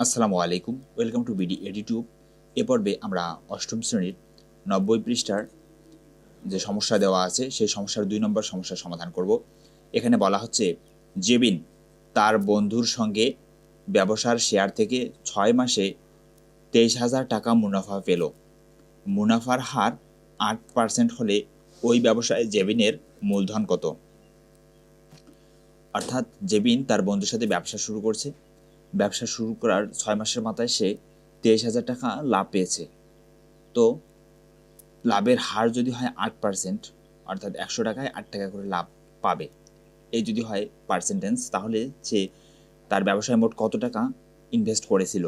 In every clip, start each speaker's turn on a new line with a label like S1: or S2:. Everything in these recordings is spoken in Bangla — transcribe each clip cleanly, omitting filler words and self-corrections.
S1: আসসালামু আলাইকুম, ওয়েলকাম টু বিডি এডিটিউব। এ পর্বে আমরা অষ্টম শ্রেণীর 90 পৃষ্ঠার যে সমস্যা দেওয়া আছে সেই সমস্যার 2 নম্বর সমস্যার সমাধান করব। এখানে বলা হচ্ছে, জেবিন তার বন্ধুর সঙ্গে ব্যবসার শেয়ার থেকে 6 মাসে 23,000 টাকা মুনাফা পেল। মুনাফার হার 8% হলে ওই ব্যবসায় জেবিনের মূলধন কত? অর্থাৎ জেবিন তার বন্ধুর সাথে ব্যবসা শুরু করছে। ব্যবসা শুরু করার 6 মাসের মাথায় সে 23,000 টাকা লাভ পেয়েছে। তো লাভের হার যদি হয় 8%, অর্থাৎ 100 টাকায় 8 টাকা করে লাভ পাবে, এই যদি হয় পার্সেন্টেজ, তাহলে সে তার ব্যবসায় মোট কত টাকা ইনভেস্ট করেছিল।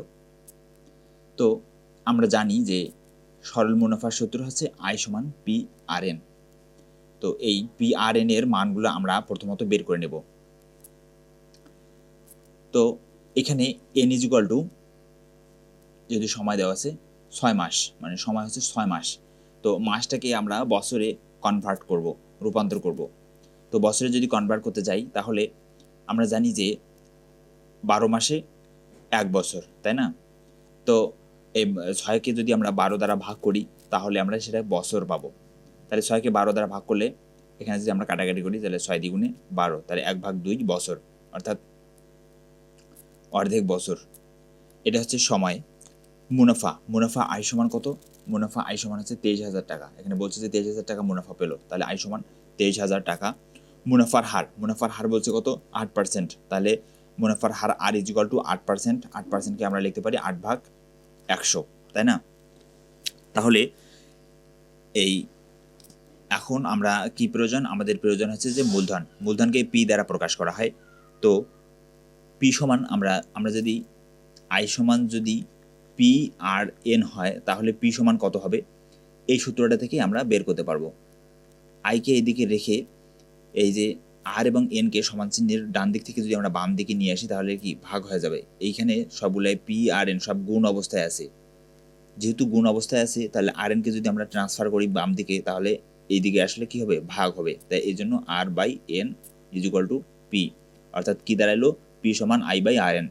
S1: তো আমরা জানি যে সরল মুনাফার সূত্র হচ্ছে আই সমান পি আর এন। তো এই পি আর এন এর মানগুলো আমরা প্রথমত বের করে নেব। তো এখানে এন ইজ ইকুয়াল টু, যদি সময় দেওয়া আছে 6 মাস, মানে সময় হচ্ছে 6 মাস, তো মাসটাকে আমরা বছরে কনভার্ট করব, রূপান্তর করব। তো বছরে যদি কনভার্ট করতে যাই তাহলে আমরা জানি যে 12 মাসে 1 বছর, তাই না? তো এই 6কে যদি আমরা 12 দ্বারা ভাগ করি তাহলে আমরা সেটা বছর পাবো। তাহলে 6কে 12 দ্বারা ভাগ করলে এখানে যদি আমরা কাটাকাটি করি তাহলে 6 দ্বিগুণে 12, তাহলে 1/2 বছর, অর্থাৎ অর্ধেক বছর। এটা হচ্ছে সময়। মুনাফা আয় সমান কত? মুনাফা আয় সমান হচ্ছে 23,000 টাকা। এখানে বলছে যে 23,000 টাকা মুনাফা পেল, তাহলে আয় সমান 23,000 টাকা। মুনাফার হার বলছে কত? 8%, তাহলে মুনাফার হার আর ইজ ইকুয়াল টু 8%। 8%কে আমরা লিখতে পারি 8/100, তাই না? তাহলে এই এখন আমরা কি প্রয়োজন? আমাদের প্রয়োজন হচ্ছে যে মূলধনকে পি দ্বারা প্রকাশ করা হয়। তো পি সমান আমরা যদি আই সমান যদি পি আর এন হয় তাহলে পি সমান কত হবে? এই সূত্রটা থেকে আমরা বের করতে পারবো। আইকে এইদিকে রেখে এই যে আর এবং এনকে সমান চিহ্নের ডান দিক থেকে যদি আমরা বাম দিকে নিয়ে আসি তাহলে কি ভাগ হয়ে যাবে। এইখানে সবগুলাই পি আর এন সব গুণ অবস্থায় আছে। যেহেতু গুণ অবস্থায় আছে তাহলে আর এনকে যদি আমরা ট্রান্সফার করি বাম দিকে তাহলে এইদিকে আসলে কি হবে? ভাগ হবে। তাই এই জন্য R by N is equal to P, অর্থাৎ কি দাঁড়াইলো? পি সমান আই বাই আর এন।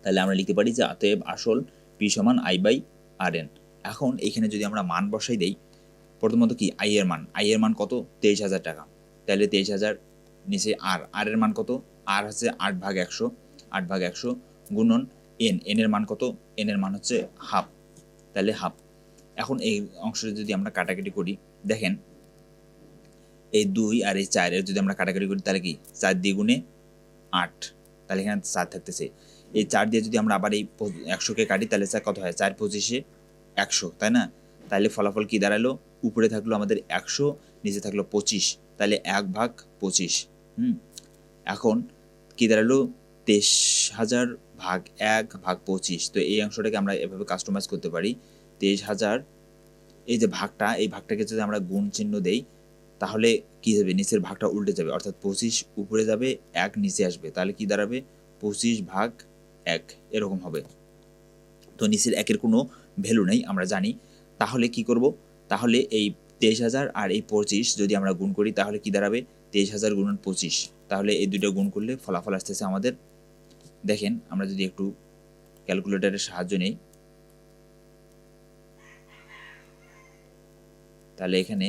S1: তাহলে আমরা লিখতে পারি যে অতএব আসল পি সমান আই বাই আর এন। এখন এখানে যদি আমরা মান বসাই দেই, প্রথমত কি আই এর মান কত? 23,000 টাকা। তাহলে 23,000 নিচে আর এর মান কত? আর হচ্ছে 8/100, 8/100 গুণন এন এর মান কত? এন এর মান হচ্ছে হাফ, তাহলে হাফ। এখন এই অংশটা যদি আমরা কাটাকাটি করি, দেখেন এই 2 আর এই 4 এর যদি আমরা কাটাকাটি করি তাহলে কি 4 দ্বিগুণে 8, তাহলে এখানে 4 থাকতেছে। এই 4 দিয়ে যদি আমরা আবার এই 100কে কাটি তাহলে স্যার কত হয়? 4 25 100, তাই না? তাহলে ফলাফল কি দাঁড়ালো? উপরে থাকলো আমাদের 100, নিচে থাকলো 25, তাহলে 1/25। এখন কি দাঁড়ালো? 23,000 ভাগ 1/25। তো এই অংশটাকে আমরা এভাবে কাস্টমাইজ করতে পারি। 23,000, এই যে ভাগটা, এই ভাগটাকে যদি আমরা গুণ চিহ্ন দেই তাহলে কি হবে? নিচের ভাগটা উল্টে যাবে, অর্থাৎ 25 উপরে যাবে, 1 নিচে আসবে, তাহলে কি দাঁড়াবে? 25/1 এরকম হবে। তো নিচের 1-এর কোনো ভ্যালু নেই আমরা জানি। তাহলে কি করব? তাহলে এই 23,000 আর এই 25 যদি আমরা গুণ করি তাহলে কি দাঁড়াবে? 23,000 গুণন 25, তাহলে এই দুটো গুণ করলে ফলাফল আসতেছে আমাদের, দেখেন আমরা যদি একটু ক্যালকুলেটরের সাহায্য নেই তাহলে এখানে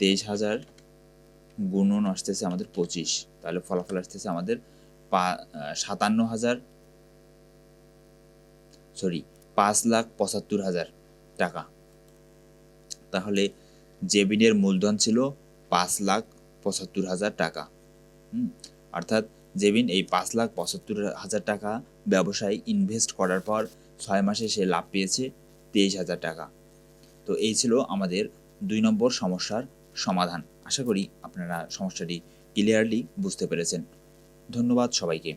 S1: 23,000 গুণন আসতেছে আমাদের 25, তাহলে ফলাফল আসতেছে আমাদের 5,75,000 টাকা। তাহলে জেবিনের মূলধন ছিল 5,75,000 টাকা। অর্থাৎ জেবিন এই 5,75,000 টাকা ব্যবসায় ইনভেস্ট করার পর 6 মাসে সে লাভ পেয়েছে 23,000 টাকা। তো এই ছিল আমাদের 2 নম্বর সমস্যার সমাধান। আশা করি আপনারা সমস্যাটি ক্লিয়ারলি বুঝতে পেরেছেন। ধন্যবাদ সবাইকে।